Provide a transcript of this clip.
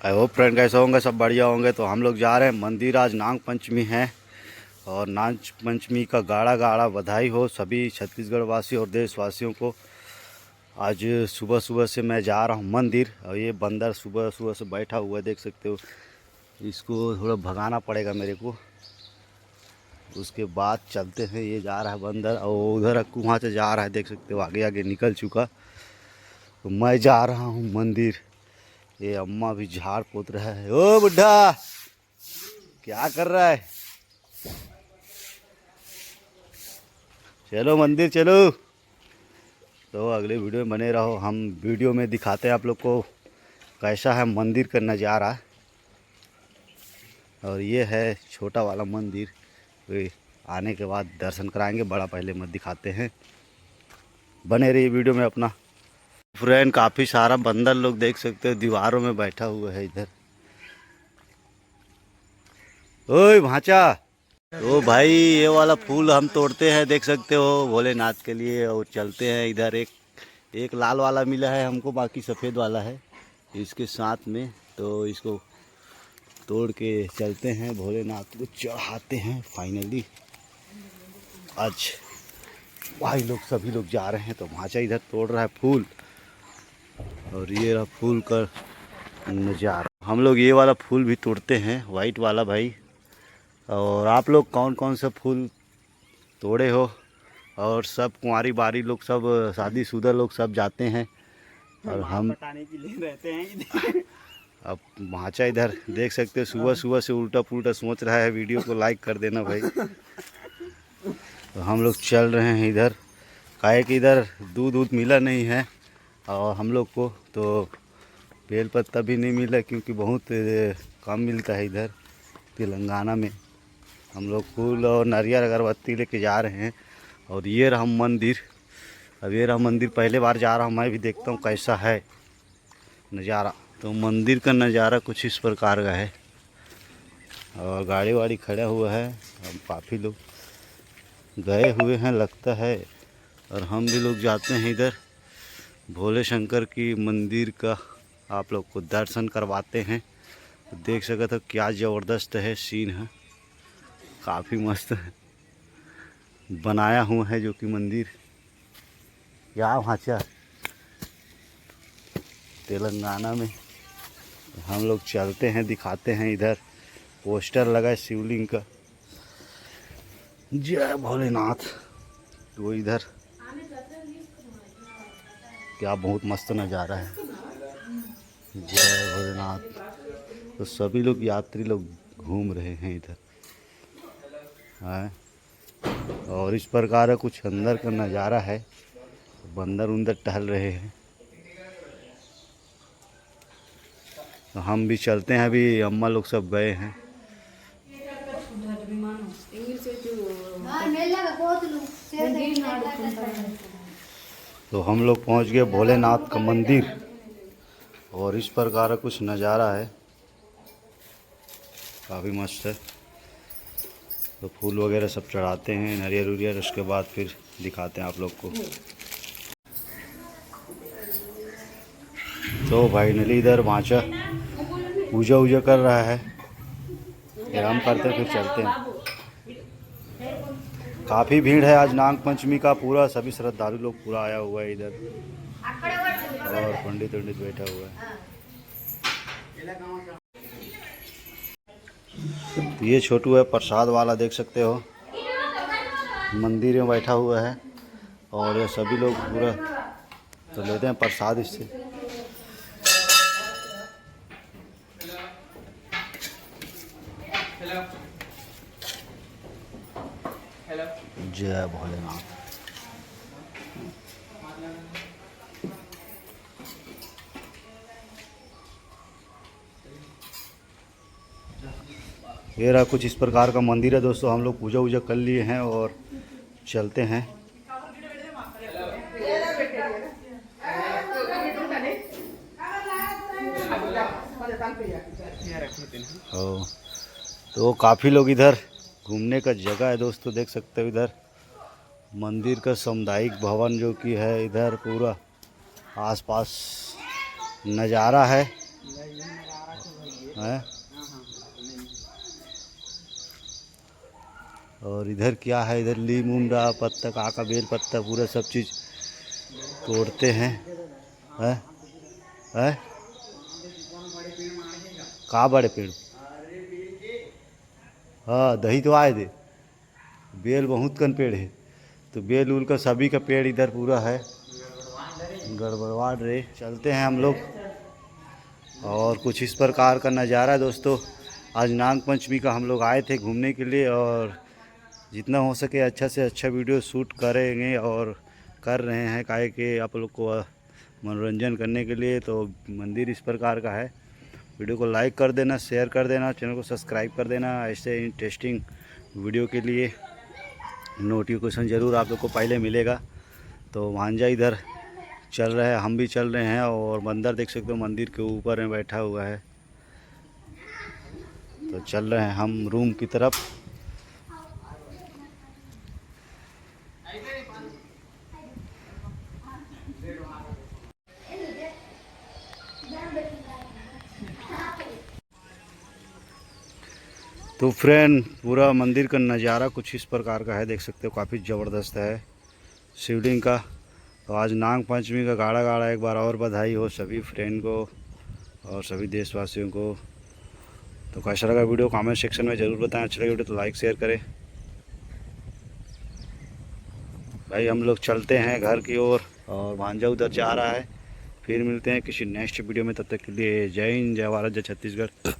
I hope friend कैसे होंगे, सब बढ़िया होंगे। तो हम लोग जा रहे हैं मंदिर। आज नाग पंचमी है और नाग पंचमी का गाढ़ा गाढ़ा बधाई हो सभी छत्तीसगढ़ वासी और देशवासियों को। आज सुबह सुबह से मैं जा रहा हूँ मंदिर और ये बंदर सुबह सुबह से बैठा हुआ है, देख सकते हो। इसको थोड़ा भगाना पड़ेगा मेरे को, उसके बाद चलते हैं। ये जा रहा है बंदर और उधर वहाँ से जा रहा है, देख सकते हो, आगे आगे निकल चुका। तो मैं जा रहा हूँ मंदिर। ये अम्मा भी झाड़ पोत रहा है। ओ बुढ़ा, क्या कर रहा है? चलो मंदिर चलो। तो अगले वीडियो में बने रहो। हम वीडियो में दिखाते हैं आप लोग को कैसा है मंदिर का नज़ारा। और ये है छोटा वाला मंदिर। तो आने के बाद दर्शन कराएंगे, बड़ा पहले मत दिखाते हैं। बने रहिए वीडियो में अपना। फ्रेंड काफ़ी सारा बंदर लोग देख सकते हो, दीवारों में बैठा हुआ है इधर। ओए भांचा, तो भाई ये वाला फूल हम तोड़ते हैं, देख सकते हो, भोलेनाथ के लिए। और चलते हैं इधर। एक लाल वाला मिला है हमको, बाकी सफ़ेद वाला है इसके साथ में। तो इसको तोड़ के चलते हैं, भोलेनाथ को चढ़ाते हैं फाइनली। आज भाई लोग सभी लोग जा रहे हैं। तो भांचा इधर तोड़ रहा है फूल और ये रहा फूल का नज़ारा। हम लोग ये वाला फूल भी तोड़ते हैं, वाइट वाला भाई। और आप लोग कौन कौन सा फूल तोड़े हो? और सब कुंवारी बारी लोग, सब शादीशुदा लोग सब जाते हैं और हम बताने के लिए रहते हैं। अब भांचा इधर देख सकते हो, सुबह सुबह से उल्टा पुल्टा सोच रहा है। वीडियो को लाइक कर देना भाई। तो हम लोग चल रहे हैं इधर, काहे कि इधर दूध मिला नहीं है और हम लोग को तो बेल पत्ता भी नहीं मिला, क्योंकि बहुत कम मिलता है इधर तेलंगाना में। हम लोग फूल और नारियल अगरबत्ती लेके जा रहे हैं। और ये रहा मंदिर। अब ये रहा मंदिर, पहले बार जा रहा हूँ मैं भी, देखता हूँ कैसा है नज़ारा। तो मंदिर का नज़ारा कुछ इस प्रकार का है और गाड़ी वाड़ी खड़ा हुआ है। अब काफ़ी लोग गए हुए हैं लगता है और हम भी लोग जाते हैं इधर। भोले शंकर की मंदिर का आप लोग को दर्शन करवाते हैं। तो देख सका तो क्या ज़बरदस्त है सीन है, काफ़ी मस्त है बनाया हुआ है जो कि मंदिर। क्या भांचा तेलंगाना में। हम लोग चलते हैं, दिखाते हैं। इधर पोस्टर लगा है शिवलिंग का, जय भोलेनाथ। तो इधर क्या बहुत मस्त नज़ारा है, जय भोलेनाथ। तो सभी लोग यात्री लोग घूम रहे हैं इधर है। और इस प्रकार कुछ अंदर का नज़ारा है। बंदर उंदर टहल रहे हैं। तो हम भी चलते हैं, अभी अम्मा लोग सब गए हैं। तो हम लोग पहुंच गए भोलेनाथ का मंदिर और इस प्रकार कुछ नज़ारा है, काफ़ी मस्त है। तो फूल वगैरह सब चढ़ाते हैं, नारियल उरियल, उसके बाद फिर दिखाते हैं आप लोग को। तो फाइनली इधर भांचा पूजा वूजा कर रहा है, फिर हम करते फिर चलते हैं। काफ़ी भीड़ है आज नाग पंचमी का, पूरा सभी श्रद्धालु लोग पूरा आया हुआ है इधर और पंडित बैठा हुआ है। तो ये छोटू है प्रसाद वाला, देख सकते हो, मंदिर में बैठा हुआ है और ये सभी लोग पूरा तो लेते हैं प्रसाद इससे। जय भोलेनाथ। ये रहा कुछ इस प्रकार का मंदिर है दोस्तों। हम लोग पूजा वूजा कर लिए हैं और चलते हैं। तो काफ़ी लोग इधर घूमने का जगह है दोस्तों, देख सकते हो। इधर मंदिर का सामुदायिक भवन जो कि है, इधर पूरा आसपास नज़ारा है है। और इधर क्या है, इधर लीम उमड़ा पत्ता काका बेल पत्ता पूरा सब चीज़ तोड़ते हैं। है है कहाँ बड़े पेड़? हाँ दही तो आए थे, बेल बहुत कन पेड़ है, तो बेल उल का सभी का पेड़ इधर पूरा है गड़बड़वा रहे। चलते हैं हम लोग, और कुछ इस प्रकार का नज़ारा दोस्तों। आज नाग पंचमी का हम लोग आए थे घूमने के लिए, और जितना हो सके अच्छा से अच्छा वीडियो शूट करेंगे और कर रहे हैं, काहे कि आप लोग को मनोरंजन करने के लिए। तो मंदिर इस प्रकार का है। वीडियो को लाइक कर देना, शेयर कर देना, चैनल को सब्सक्राइब कर देना। ऐसे इंटरेस्टिंग वीडियो के लिए नोटिफिकेशन ज़रूर आप लोग को पहले मिलेगा। तो भांजा इधर चल रहा है, हम भी चल रहे हैं, और बंदर देख सकते हो मंदिर के ऊपर में बैठा हुआ है। तो चल रहे हैं हम रूम की तरफ। तो फ्रेंड पूरा मंदिर का नज़ारा कुछ इस प्रकार का है, देख सकते हो काफ़ी ज़बरदस्त है शिवलिंग का। तो आज नाग पंचमी का गाढ़ा गाढ़ा एक बार और बधाई हो सभी फ्रेंड को और सभी देशवासियों को। तो कैसा लगा वीडियो कमेंट सेक्शन में ज़रूर बताएं। अच्छा लगा वीडियो तो लाइक शेयर करें। भाई हम लोग चलते हैं घर की ओर, और भांजा उधर जा रहा है। फिर मिलते हैं किसी नेक्स्ट वीडियो में, तब तक के लिए जय हिंद, जय भारत, जय छत्तीसगढ़।